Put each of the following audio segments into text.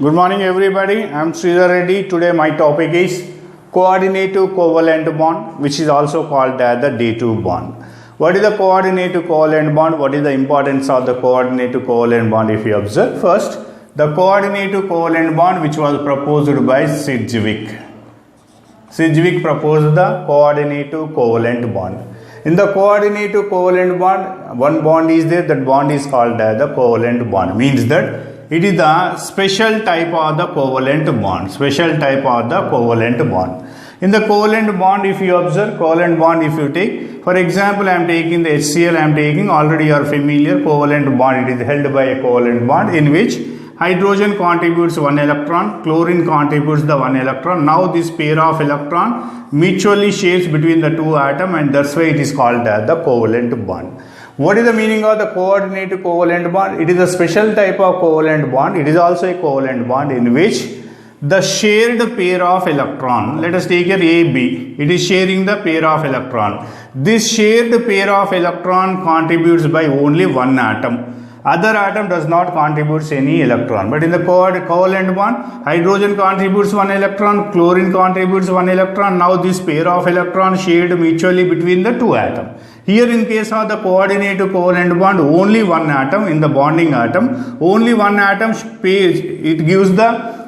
Good morning everybody, I am Sridhar Reddy. Today my topic is coordinative covalent bond, which is also called as the D2 bond. What is the coordinative covalent bond? What is the importance of the coordinative covalent bond if you observe? First, the coordinative covalent bond which was proposed by Sidgwick. Sidgwick proposed the coordinative covalent bond. In the coordinative covalent bond, one bond is there, that bond is called as the covalent bond. Means that it is the special type of the covalent bond. Special type of the covalent bond. In the covalent bond, if you observe, covalent bond if you take, for example, I am taking the HCl, I am taking, already you are familiar, covalent bond, it is held by a covalent bond in which hydrogen contributes 1 electron, chlorine contributes the 1 electron. Now this pair of electron mutually shares between the two atoms, and that's why it is called as the covalent bond. What is the meaning of the coordinated covalent bond? It is a special type of covalent bond. It is also a covalent bond in which the shared pair of electron, let us take here AB, it is sharing the pair of electron. This shared pair of electron contributes by only one atom. Other atom does not contribute any electron. But in the covalent bond, hydrogen contributes 1 electron, chlorine contributes 1 electron. Now this pair of electrons shared mutually between the two atoms. Here in case of the coordinated covalent bond, only one atom, in the bonding atom, only one atom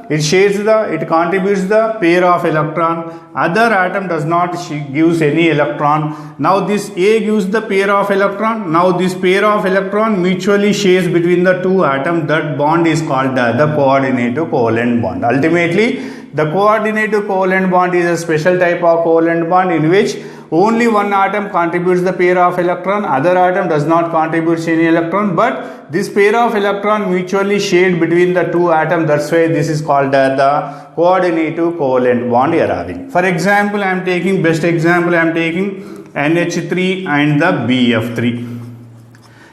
it contributes the pair of electron. Other atom does not gives any electron. Now this A gives the pair of electron. Now this pair of electron mutually shares between the two atoms. That bond is called the coordinated covalent bond. Ultimately, the coordinated covalent bond is a special type of covalent bond in which only one atom contributes the pair of electron, other atom does not contribute any electron, but this pair of electron mutually shared between the two atoms. That's why this is called the coordinative covalent bond you are having. For example, I am taking NH3 and the BF3.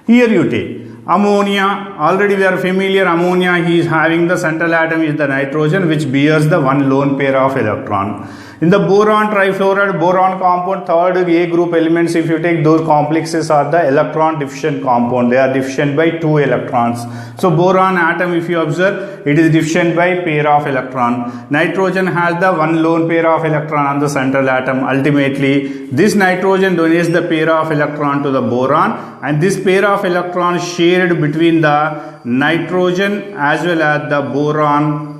Here you take ammonia. Already we are familiar, ammonia, he is having the central atom is the nitrogen, which bears the one lone pair of electron. In the boron trifluoride, boron compound, third A group elements, if you take, those complexes are the electron deficient compound. They are deficient by 2 electrons. So boron atom, if you observe, it is deficient by pair of electron. Nitrogen has the one lone pair of electron on the central atom. Ultimately, this nitrogen donates the pair of electron to the boron, and this pair of electrons shared between the nitrogen as well as the boron.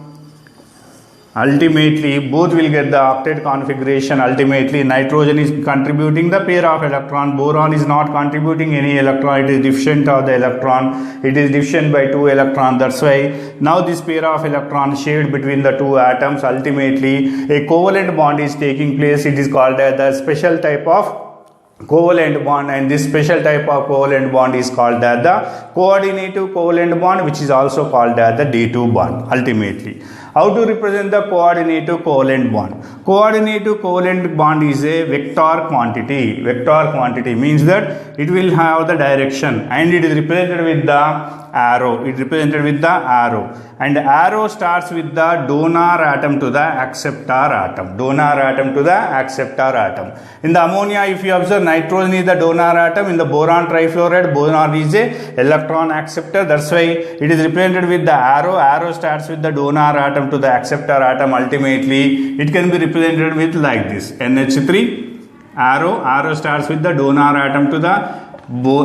Ultimately, both will get the octet configuration. Ultimately, nitrogen is contributing the pair of electron. Boron is not contributing any electron. It is deficient of the electron. It is deficient by 2 electrons. That's why now this pair of electrons shared between the two atoms. Ultimately, a covalent bond is taking place. It is called the special type of covalent bond, and this special type of covalent bond is called as the coordinative covalent bond, which is also called as the D2 bond. Ultimately, how to represent the coordinative covalent bond? Coordinative covalent bond is a vector quantity. Vector quantity means that it will have the direction, and it is represented with the arrow. It is represented with the arrow, and arrow starts with the donor atom to the acceptor atom. Donor atom to the acceptor atom. In the ammonia, if you observe, nitrogen is the donor atom. In the boron trifluoride, boron is a electron acceptor. That's why it is represented with the arrow. Arrow starts with the donor atom to the acceptor atom. Ultimately, it can be represented with like this: NH3, arrow starts with the donor atom to the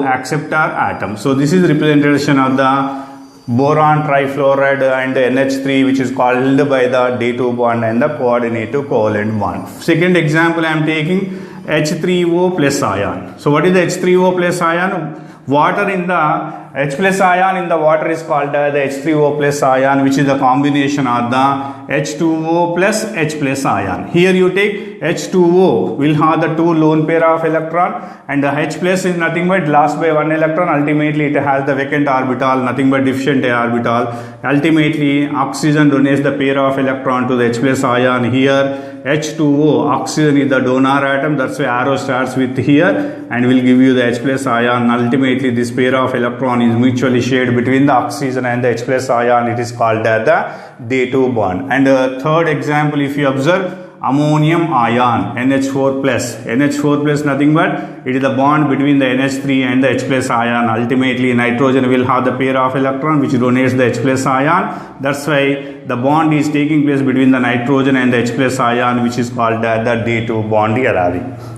acceptor atom. So this is representation of the boron trifluoride and NH3, which is called by the D2 bond and the coordinative covalent bond. Second example, I am taking H3O plus ion. So what is the H3O plus ion? Water in the H plus ion in the water is called the H3O plus ion, which is the combination of the H2O plus H plus ion. Here you take H2O will have the two lone pair of electron, and the H plus is nothing but lost by one electron. Ultimately, it has the vacant orbital, nothing but deficient orbital. Ultimately, oxygen donates the pair of electron to the H plus ion. Here H2O, oxygen is the donor atom. That's why arrow starts with here and will give you the H plus ion. Ultimately, this pair of electron is mutually shared between the oxygen and the H plus ion. It is called as the D2 bond. And third example, if you observe, ammonium ion NH4 plus. NH4 plus nothing but it is the bond between the NH3 and the H plus ion. Ultimately nitrogen will have the pair of electron which donates the H plus ion. That's why the bond is taking place between the nitrogen and the H plus ion, which is called the D2 bond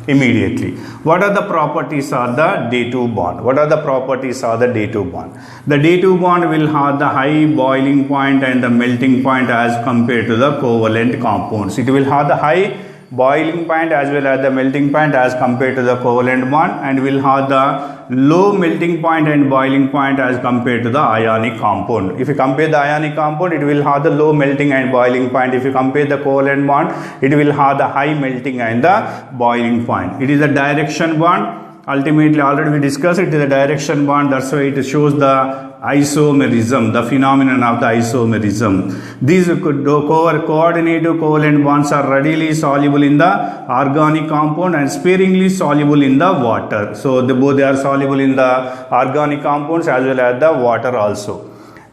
immediately. What are the properties of the D2 bond? What are the properties of the D2 bond? The D2 bond will have the high boiling point and the melting point as compared to the covalent compounds. It will have the high boiling point as well as the melting point as compared to the covalent bond, and will have the low melting point and boiling point as compared to the ionic compound. If you compare the ionic compound, it will have the low melting and boiling point. If you compare the covalent bond, it will have the high melting and the boiling point. It is a direction bond. Ultimately, already we discussed it is a direction bond. That's why it shows the isomerism, the phenomenon of the isomerism. These coordinative covalent bonds are readily soluble in the organic compound and sparingly soluble in the water. So both they are soluble in the organic compounds as well as the water also.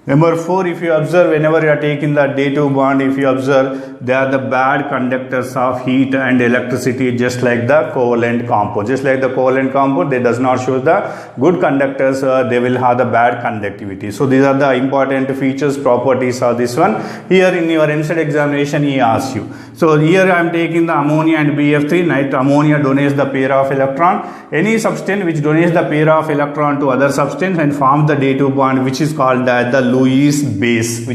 Number 4, if you observe, whenever you are taking the D2 bond, if you observe, they are the bad conductors of heat and electricity, just like the covalent compound. Just like the covalent compound, they does not show the good conductors, they will have the bad conductivity. So these are the important features, properties of this one. Here in your MCET examination, he asks you. So here I am taking the ammonia and BF3. Ammonia donates the pair of electron. Any substance which donates the pair of electron to other substance and forms the D2 bond, which is called as the Lewis base,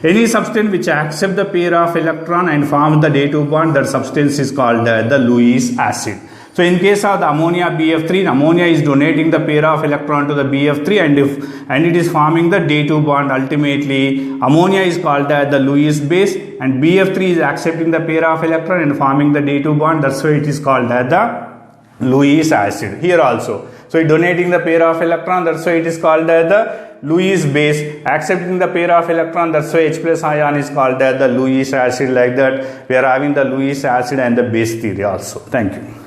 Any substance which accepts the pair of electron and forms the D2 bond, that substance is called the Lewis acid. So in case of the ammonia BF3, ammonia is donating the pair of electron to the BF3 and it is forming the D2 bond. Ultimately, ammonia is called as the Lewis base and BF3 is accepting the pair of electron and forming the D2 bond. That's why it is called as the Lewis acid. Here also. So it donating the pair of electron, that's why it is called as the Lewis base. Accepting the pair of electron, that's why H plus ion is called as the Lewis acid. Like that, we are having the Lewis acid and the base theory also. Thank you.